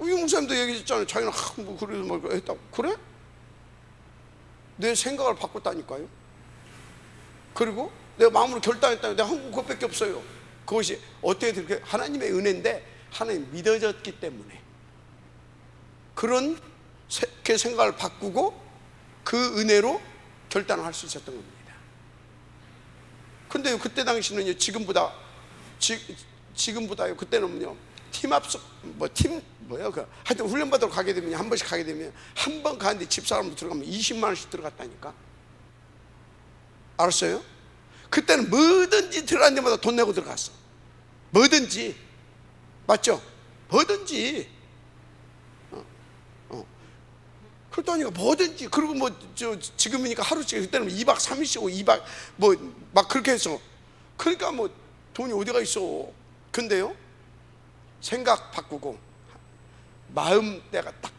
이 목사님도 얘기했잖아요. 자기는 뭐 그래서 뭐 했다고. 그래? 내 생각을 바꿨다니까요. 그리고 내가 마음으로 결단했다니까. 내가 한 그것밖에 없어요. 그것이 어떻게 그렇게 하나님의 은혜인데, 하나님 믿어졌기 때문에 그렇게 생각을 바꾸고 그 은혜로 결단을 할 수 있었던 겁니다. 근데 그때 당시는요, 지금보다요, 그때는요, 팀합숙, 하여튼 훈련받으러 가게 되면, 한 번씩 가게 되면, 한 번 가는데 집사람도 들어가면 20만 원씩 들어갔다니까. 알았어요? 그때는 뭐든지 들어간 데마다 돈 내고 들어갔어. 뭐든지. 맞죠? 뭐든지. 그러니까 뭐든지. 그리고 지금이니까 하루씩, 그때는 2박 3일 쉬고 2박 막 그렇게 해서. 그러니까 돈이 어디가 있어. 근데요, 생각 바꾸고 마음대가 딱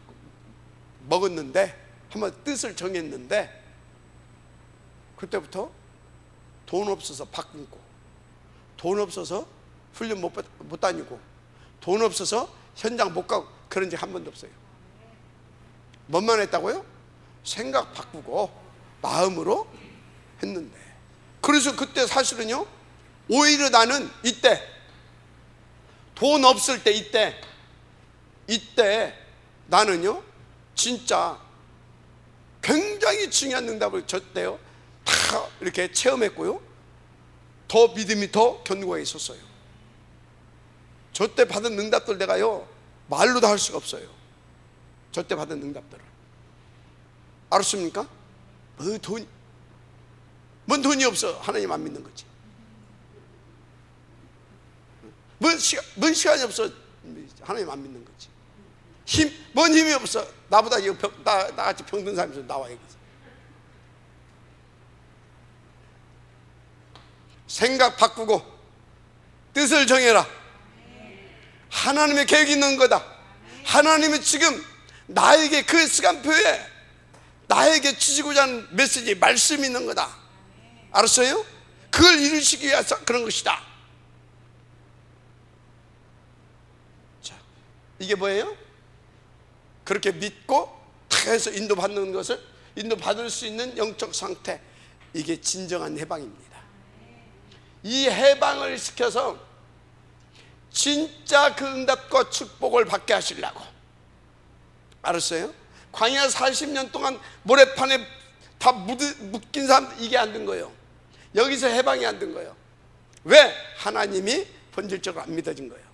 먹었는데, 한번 뜻을 정했는데, 그때부터 돈 없어서 밥 끊고, 돈 없어서 훈련 못 다니고, 돈 없어서 현장 못 가고, 그런 적 한 번도 없어요. 뭔만 했다고요? 생각 바꾸고 마음으로 했는데. 그래서 그때 사실은요, 오히려 나는 이때 돈 없을 때, 이때 나는요 진짜 굉장히 중요한 응답을 줬대요. 다 이렇게 체험했고요, 더 믿음이 더 견고하게 있었어요. 저 때 받은 응답들 내가요 말로도 할 수가 없어요. 저 때 받은 응답들을. 알았습니까? 뭔 돈이 없어. 하나님 안 믿는 거지. 뭔 시간이 없어. 하나님 안 믿는 거지. 뭔 힘이 없어. 나보다 나같이 병든 사람이 나와 얘기지. 생각 바꾸고 뜻을 정해라. 하나님의 계획이 있는 거다. 하나님은 지금 나에게 그 시간표에 나에게 주시고자 하는 메시지, 말씀이 있는 거다. 알았어요? 그걸 이루시기 위해서 그런 것이다. 자, 이게 뭐예요? 그렇게 믿고 다 해서 인도받는 것을, 인도받을 수 있는 영적 상태, 이게 진정한 해방입니다. 이 해방을 시켜서 진짜 그 응답과 축복을 받게 하시려고. 알았어요? 광야 40년 동안 모래판에 다 묶인 사람, 이게 안 된 거예요. 여기서 해방이 안 된 거예요. 왜? 하나님이 본질적으로 안 믿어진 거예요.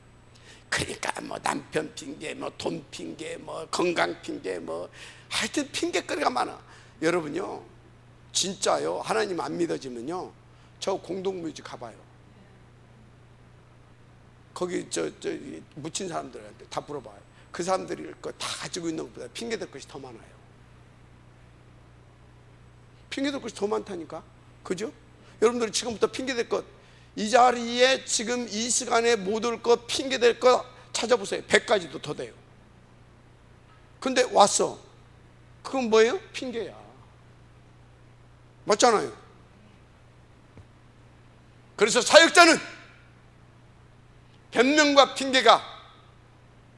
그러니까 남편 핑계, 돈 핑계, 건강 핑계, 하여튼 핑계거리가 많아. 여러분요, 진짜요, 하나님 안 믿어지면요, 저 공동묘지 가봐요. 거기 묻힌 사람들한테 다 물어봐요. 그 사람들이 다 가지고 있는 것보다 핑계댈 것이 더 많아요. 핑계댈 것이 더 많다니까. 그죠? 여러분들이 지금부터 핑계댈 것, 이 자리에 지금 이 시간에 못 올 것, 핑계댈 것 찾아보세요. 100가지도 더 돼요. 근데 왔어. 그건 뭐예요? 핑계야. 맞잖아요. 그래서 사역자는 변명과 핑계가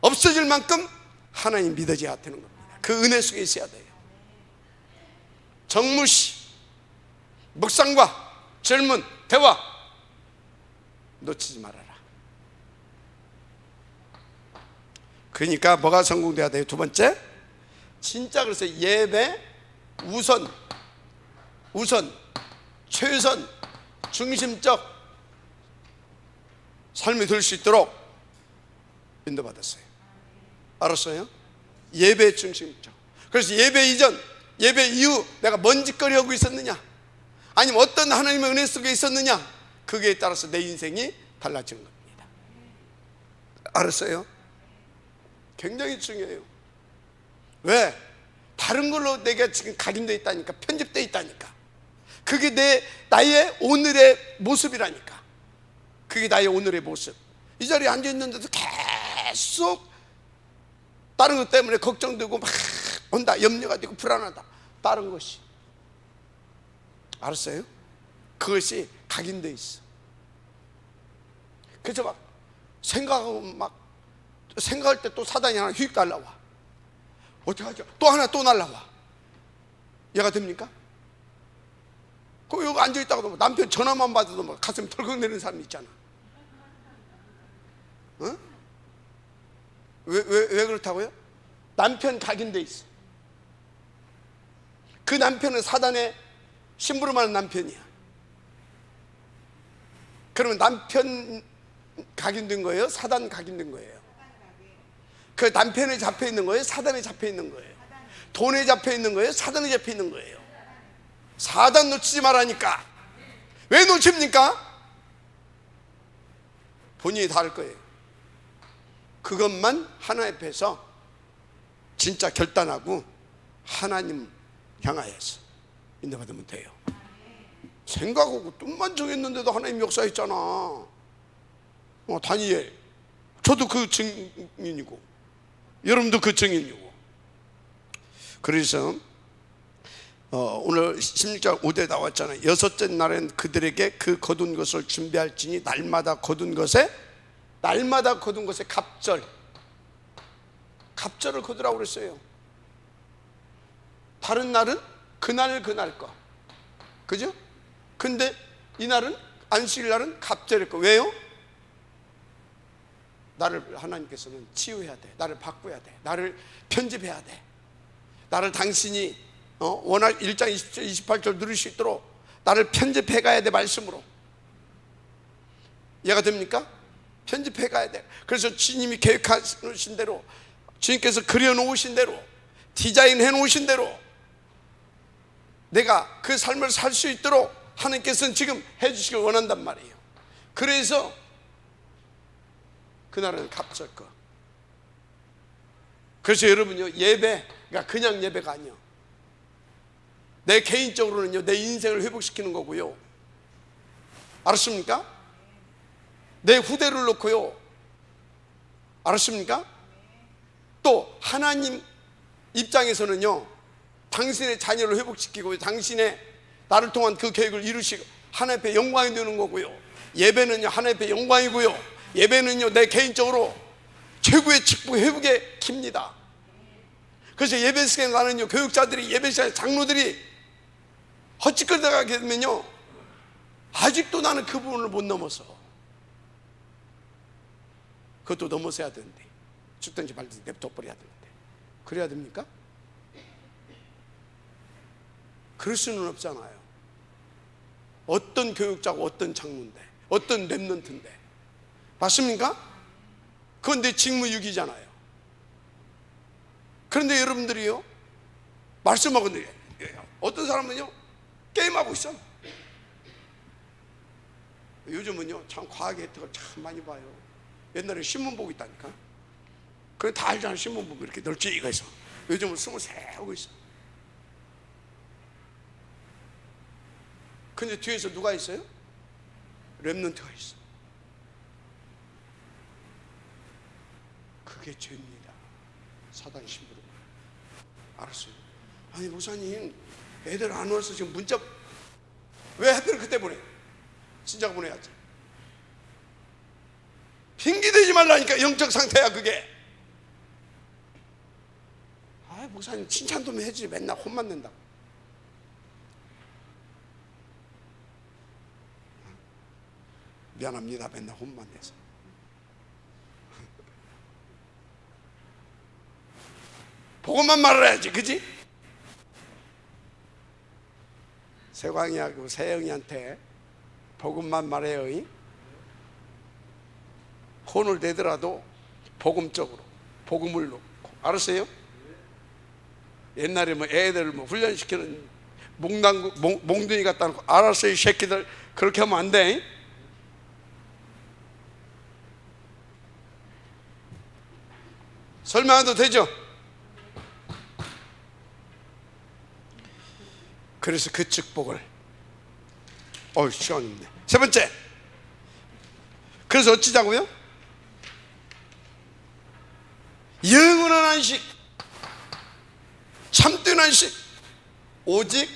없어질 만큼 하나님 믿어져야 되는 겁니다. 그 은혜 속에 있어야 돼요. 정무시, 묵상과 질문, 대화 놓치지 말아라. 그러니까 뭐가 성공돼야 돼요? 두 번째, 진짜 그래서 예배 우선, 최선, 중심적 삶이 될 수 있도록 인도받았어요. 알았어요? 예배 중심적. 그래서 예배 이전, 예배 이후 내가 뭔 짓거리 하고 있었느냐, 아니면 어떤 하나님의 은혜 속에 있었느냐, 그게 따라서 내 인생이 달라지는 겁니다. 알았어요? 굉장히 중요해요. 왜? 다른 걸로 내가 지금 각인되어 있다니까, 편집되어 있다니까. 그게 나의 오늘의 모습이라니까. 그게 나의 오늘의 모습. 이 자리에 앉아 있는데도 계속 다른 것 때문에 걱정되고 막 온다, 염려가 되고 불안하다, 다른 것이. 알았어요? 그것이 각인되어 있어. 그래서 막 생각할 때 또 사단이 하나 휙 날라와. 어떻게 하죠? 또 하나 또 날라와. 이해가 됩니까? 그 여기 앉아있다가도 남편 전화만 받아도 막 가슴이 덜컥내는 사람 있잖아. 어? 왜 그렇다고요? 남편 각인돼 있어. 그 남편은 사단의 심부름하는 남편이야. 그러면 남편 각인된 거예요? 사단 각인된 거예요? 그 남편에 잡혀 있는 거예요? 사단에 잡혀 있는 거예요? 돈에 잡혀 있는 거예요? 사단에 잡혀 있는 거예요? 사단 놓치지 말라니까. 왜 놓칩니까? 본인이 다 할 거예요. 그것만 하나 앞에서 진짜 결단하고 하나님 향하여서 인도받으면 돼요. 생각하고 뜻만 정했는데도 하나님 역사했잖아. 다니엘, 저도 그 증인이고 여러분도 그 증인이고. 그래서 오늘 16장 5대 나왔잖아요. 여섯째 날엔 그들에게 그 거둔 것을 준비할지니 날마다 거둔 것에 갑절을 거두라고 그랬어요. 다른 날은 그날 거, 그죠? 근데 이날은 안식일 날은 갑절일 거. 왜요? 나를 하나님께서는 치유해야 돼. 나를 바꿔야 돼. 나를 편집해야 돼. 나를 당신이 워낙 1장 20절 28절 누릴 수 있도록 나를 편집해 가야 돼. 말씀으로. 이해가 됩니까? 편집해 가야 돼. 그래서 주님이 계획하신 대로, 주님께서 그려놓으신 대로, 디자인해 놓으신 대로 내가 그 삶을 살 수 있도록 하나님께서는 지금 해주시길 원한단 말이에요. 그래서 그날은 갑절거. 그래서 여러분요, 예배가 그냥 예배가 아니요, 내 개인적으로는요, 내 인생을 회복시키는 거고요. 알았습니까? 내 후대를 놓고요. 알았습니까? 또 하나님 입장에서는요, 당신의 자녀를 회복시키고 당신의 나를 통한 그 계획을 이루시고 하나님 앞에 영광이 되는 거고요. 예배는요, 하나님 앞에 영광이고요. 예배는요, 내 개인적으로 최고의 축복 회복의 기입니다. 그래서 예배 시간에 나는요, 교육자들이, 예배 시간에 장로들이 헛짓거리다가게 되면요, 아직도 나는 그 부분을 못 넘어서, 그것도 넘어서야 되는데, 죽든지 말든지 냅둬버려야 되는데, 그래야 됩니까? 그럴 수는 없잖아요. 어떤 교육자고 어떤 장로인데, 어떤 랩런트인데, 맞습니까? 그건 내 직무유기잖아요. 그런데 여러분들이요, 말씀하고 어떤 사람은요, 게임하고 있어. 요즘은요, 참 과학의 혜택을 참 많이 봐요. 옛날에 신문 보고 있다니까. 그래 다 알잖아. 신문 보면 이렇게 널찍이가 있어. 요즘은 숨을 새우고 있어. 근데 뒤에서 누가 있어요? 렘넌트가 있어. 그게 죄입니다. 사단 심부름. 알았어요? 아니 목사님, 애들 안 와서 지금 문자 왜 하필 그때 보내? 진작 보내야지. 핑계대지 말라니까. 영적 상태야 그게. 아 목사님 칭찬 좀 해주지, 맨날 혼만 낸다고. 미안합니다, 맨날 혼만 내서. 복음만 말해야지, 그지? 세광이하고 세영이한테 복음만 말해요. 혼을 내더라도 복음적으로, 복음을 놓고. 알았어요? 옛날에 뭐 애들 뭐 훈련시키는 몽둥이 갖다 놓고, 알았어요 이 새끼들, 그렇게 하면 안 돼. 설명해도 되죠? 그래서 그 축복을 시간이 없네. 세 번째, 그래서 어찌자고요? 영원한 안식, 참된 안식, 오직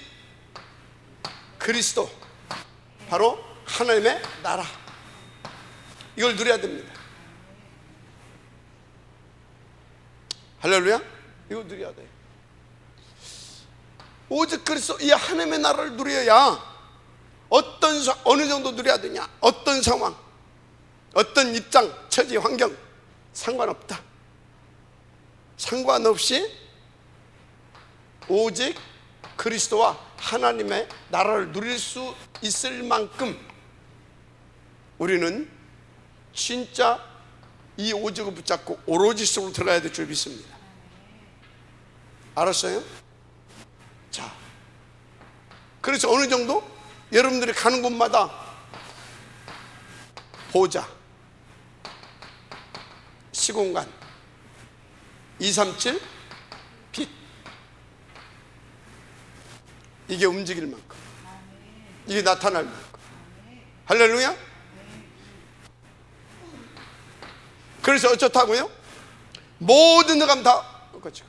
그리스도, 바로 하나님의 나라, 이걸 누려야 됩니다. 할렐루야. 이거 누려야 돼요. 오직 그리스도, 이 하나님의 나라를 누려야 어느 정도 누려야 되냐, 어떤 상황, 어떤 입장, 처지, 환경 상관없다. 상관없이 오직 그리스도와 하나님의 나라를 누릴 수 있을 만큼 우리는 진짜 이 오직을 붙잡고 오로지 속으로 들어가야 될 줄 믿습니다. 알았어요? 자, 그래서 어느 정도 여러분들이 가는 곳마다 보좌, 시공간, 237 빛, 이게 움직일 만큼, 이게 나타날 만큼. 할렐루야. 그래서 어쩌다고요? 모든 흑암 다, 그렇죠,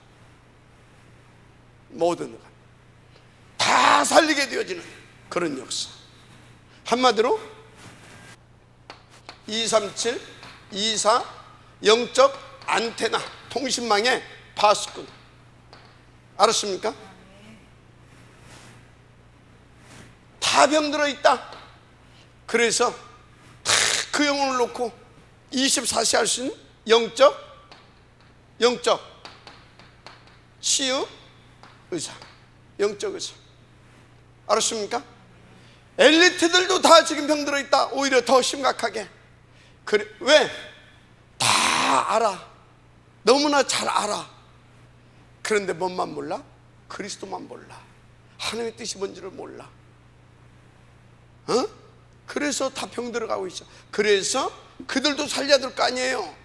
모든 흑암 다 살리게 되어지는 그런 역사. 한마디로 237, 24 영적 안테나, 통신망의 파수꾼. 알았습니까? 다 병들어 있다. 그래서 다 그 영혼을 놓고 24시 할 수 있는 영적 치유 의사, 영적 의사. 알았습니까? 엘리트들도 다 지금 병들어 있다. 오히려 더 심각하게. 그래, 왜? 다 알아. 너무나 잘 알아. 그런데 뭔만 몰라? 그리스도만 몰라. 하나님의 뜻이 뭔지를 몰라. 그래서 다 병들어가고 있어. 그래서 그들도 살려야 될 거 아니에요.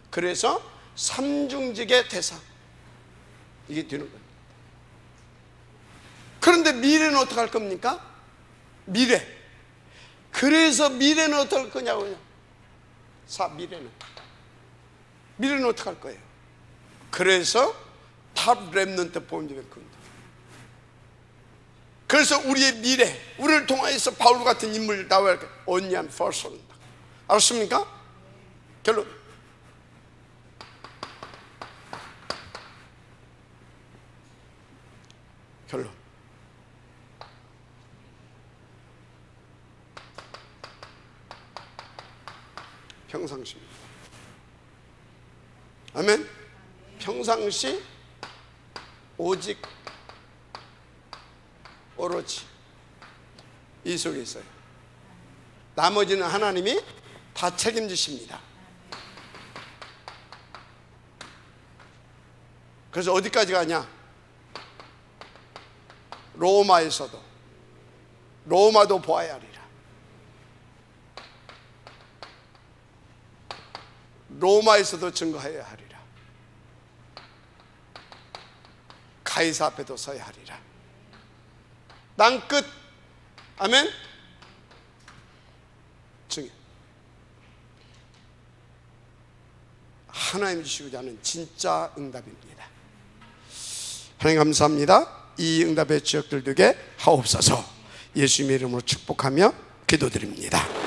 그래서 삼중직의 대상, 이게 되는 거예요. 그런데 미래는 어떻게 할 겁니까? 미래. 그래서 미래는 어떻게 할 거냐고요. 미래는 어떻게 할 거예요? 그래서 탑 렘넌트 보험집에 큽니다. 그래서 우리의 미래, 우리를 통하여서 바울 같은 인물 나와야 할 거예요. Only and first. 알았습니까? 결론. 평상시입니다. 아멘. 평상시 오직 오로지 이 속에 있어요. 나머지는 하나님이 다 책임지십니다. 그래서 어디까지 가냐? 로마도 보아야 하리라. 로마에서도 증거해야 하리라. 가이사 앞에도 서야 하리라. 땅끝. 아멘. 증인. 하나님 주시고자 하는 진짜 응답입니다. 하나님 감사합니다. 이 응답의 지역들 되게 하옵소서. 예수님의 이름으로 축복하며 기도드립니다.